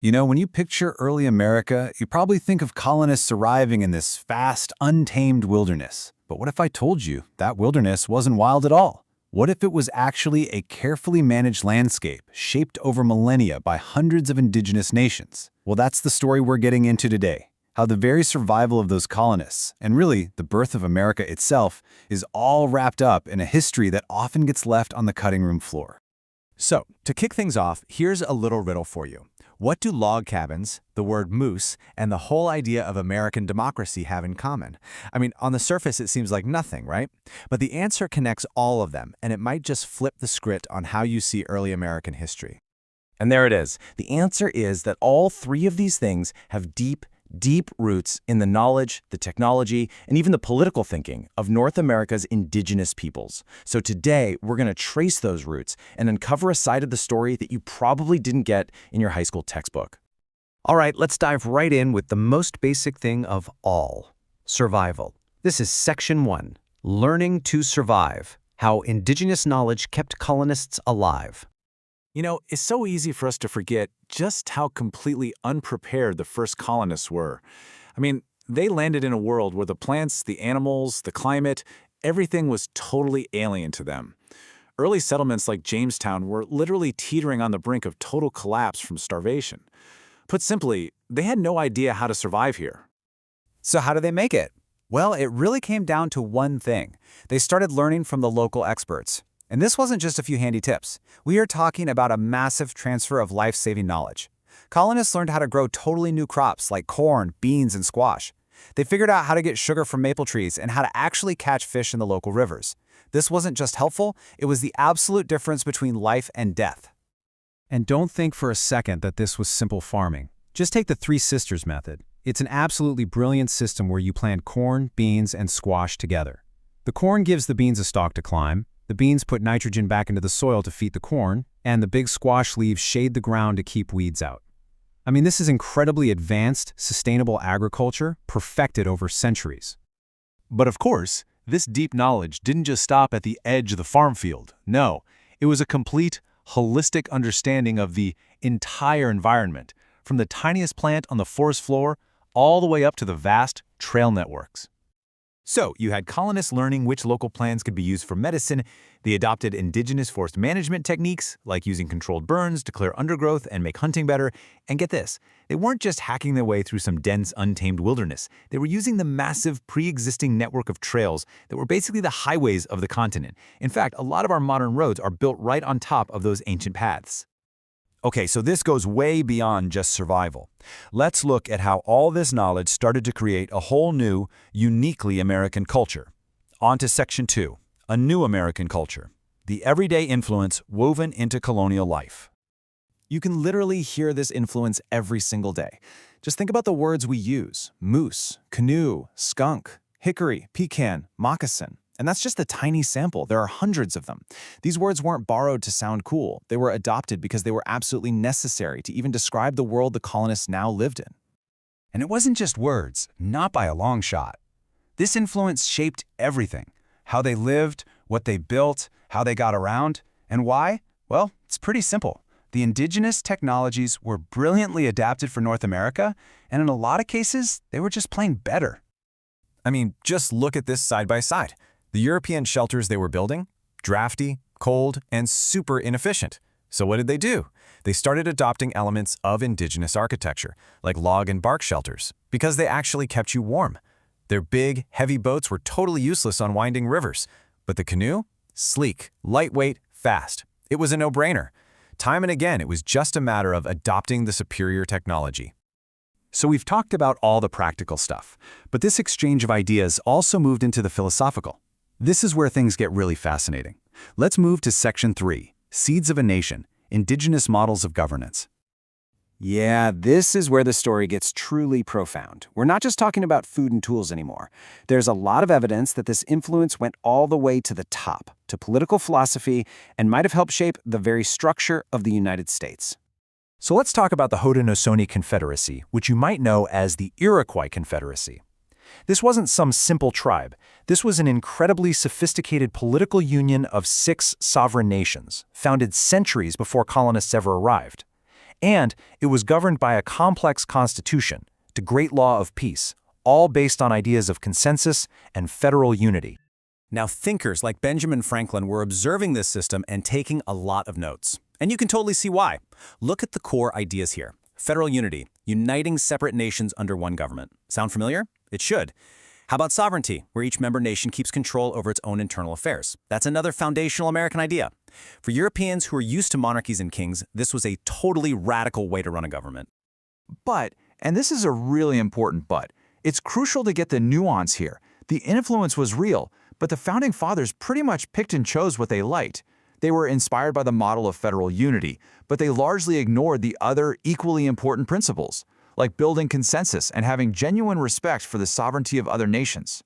You know, when you picture early America, you probably think of colonists arriving in this vast, untamed wilderness. But what if I told you that wilderness wasn't wild at all? What if it was actually a carefully managed landscape shaped over millennia by hundreds of indigenous nations? Well, that's the story we're getting into today. How the very survival of those colonists, and really the birth of America itself, is all wrapped up in a history that often gets left on the cutting room floor. So, to kick things off, here's a little riddle for you. What do log cabins, the word moose, and the whole idea of American democracy have in common? I mean, on the surface, it seems like nothing, right? But the answer connects all of them, and it might just flip the script on how you see early American history. And there it is. The answer is that all three of these things have deep roots in the knowledge, the technology, and even the political thinking of North America's indigenous peoples. So today, we're going to trace those roots and uncover a side of the story that you probably didn't get in your high school textbook. All right, let's dive right in with the most basic thing of all, survival. This is Section 1, Learning to Survive, How Indigenous Knowledge Kept Colonists Alive. You know, it's so easy for us to forget just how completely unprepared the first colonists were. I mean, they landed in a world where the plants, the animals, the climate, everything was totally alien to them. Early settlements like Jamestown were literally teetering on the brink of total collapse from starvation. Put simply, they had no idea how to survive here. So how did they make it? Well, it really came down to one thing. They started learning from the local experts. And this wasn't just a few handy tips. We are talking about a massive transfer of life-saving knowledge. Colonists learned how to grow totally new crops like corn, beans, and squash. They figured out how to get sugar from maple trees and how to actually catch fish in the local rivers. This wasn't just helpful, it was the absolute difference between life and death. And don't think for a second that this was simple farming. Just take the Three Sisters method. It's an absolutely brilliant system where you plant corn, beans, and squash together. The corn gives the beans a stalk to climb, the beans put nitrogen back into the soil to feed the corn, and the big squash leaves shade the ground to keep weeds out. I mean, this is incredibly advanced, sustainable agriculture perfected over centuries. But of course, this deep knowledge didn't just stop at the edge of the farm field. No, it was a complete, holistic understanding of the entire environment, from the tiniest plant on the forest floor all the way up to the vast trail networks. So, you had colonists learning which local plants could be used for medicine. They adopted indigenous forest management techniques, like using controlled burns to clear undergrowth and make hunting better. And get this, they weren't just hacking their way through some dense, untamed wilderness. They were using the massive, pre-existing network of trails that were basically the highways of the continent. In fact, a lot of our modern roads are built right on top of those ancient paths. Okay, so this goes way beyond just survival. Let's look at how all this knowledge started to create a whole new, uniquely American culture. On to Section 2, a new American culture, the everyday influence woven into colonial life. You can literally hear this influence every single day. Just think about the words we use: moose, canoe, skunk, hickory, pecan, moccasin. And that's just a tiny sample. There are hundreds of them. These words weren't borrowed to sound cool. They were adopted because they were absolutely necessary to even describe the world the colonists now lived in. And it wasn't just words, not by a long shot. This influence shaped everything. How they lived, what they built, how they got around, and why? Well, it's pretty simple. The indigenous technologies were brilliantly adapted for North America, and in a lot of cases, they were just plain better. I mean, just look at this side by side. The European shelters they were building? Drafty, cold, and super inefficient. So what did they do? They started adopting elements of indigenous architecture, like log and bark shelters, because they actually kept you warm. Their big, heavy boats were totally useless on winding rivers. But the canoe? Sleek, lightweight, fast. It was a no-brainer. Time and again, it was just a matter of adopting the superior technology. So we've talked about all the practical stuff, but this exchange of ideas also moved into the philosophical. This is where things get really fascinating. Let's move to Section 3, Seeds of a Nation, Indigenous Models of Governance. Yeah, this is where the story gets truly profound. We're not just talking about food and tools anymore. There's a lot of evidence that this influence went all the way to the top, to political philosophy, and might have helped shape the very structure of the United States. So let's talk about the Haudenosaunee Confederacy, which you might know as the Iroquois Confederacy. This wasn't some simple tribe. This was an incredibly sophisticated political union of 6 sovereign nations, founded centuries before colonists ever arrived. And it was governed by a complex constitution, the Great Law of Peace, all based on ideas of consensus and federal unity. Now, thinkers like Benjamin Franklin were observing this system and taking a lot of notes. And you can totally see why. Look at the core ideas here. Federal unity, uniting separate nations under one government. Sound familiar? It should. How about sovereignty, where each member nation keeps control over its own internal affairs? That's another foundational American idea. For Europeans who are used to monarchies and kings, this was a totally radical way to run a government. But, and this is a really important but, it's crucial to get the nuance here. The influence was real, but the Founding Fathers pretty much picked and chose what they liked. They were inspired by the model of federal unity, but they largely ignored the other equally important principles, like building consensus and having genuine respect for the sovereignty of other nations.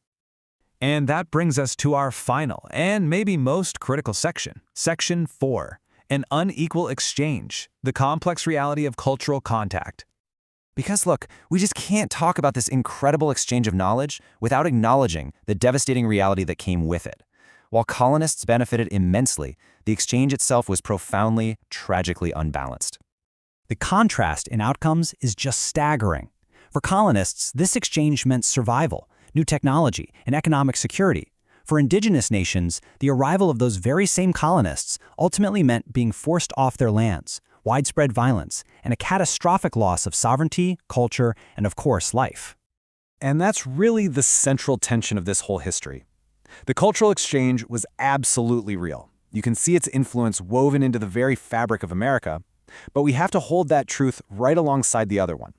And that brings us to our final and maybe most critical section, Section 4, an unequal exchange, the complex reality of cultural contact. Because look, we just can't talk about this incredible exchange of knowledge without acknowledging the devastating reality that came with it. While colonists benefited immensely, the exchange itself was profoundly, tragically unbalanced. The contrast in outcomes is just staggering. For colonists, this exchange meant survival, new technology, and economic security. For indigenous nations, the arrival of those very same colonists ultimately meant being forced off their lands, widespread violence, and a catastrophic loss of sovereignty, culture, and of course, life. And that's really the central tension of this whole history. The cultural exchange was absolutely real. You can see its influence woven into the very fabric of America, but we have to hold that truth right alongside the other one,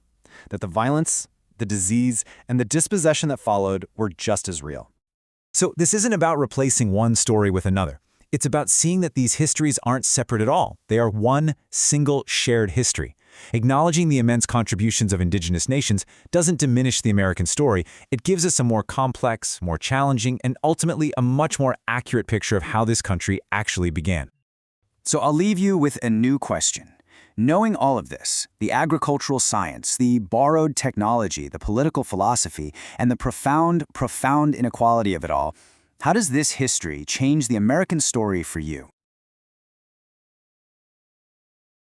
that the violence, the disease, and the dispossession that followed were just as real. So this isn't about replacing one story with another. It's about seeing that these histories aren't separate at all. They are one single shared history. Acknowledging the immense contributions of indigenous nations doesn't diminish the American story. It gives us a more complex, more challenging, and ultimately a much more accurate picture of how this country actually began. So I'll leave you with a new question. Knowing all of this, the agricultural science, the borrowed technology, the political philosophy, and the profound inequality of it all, how does this history change the American story for you?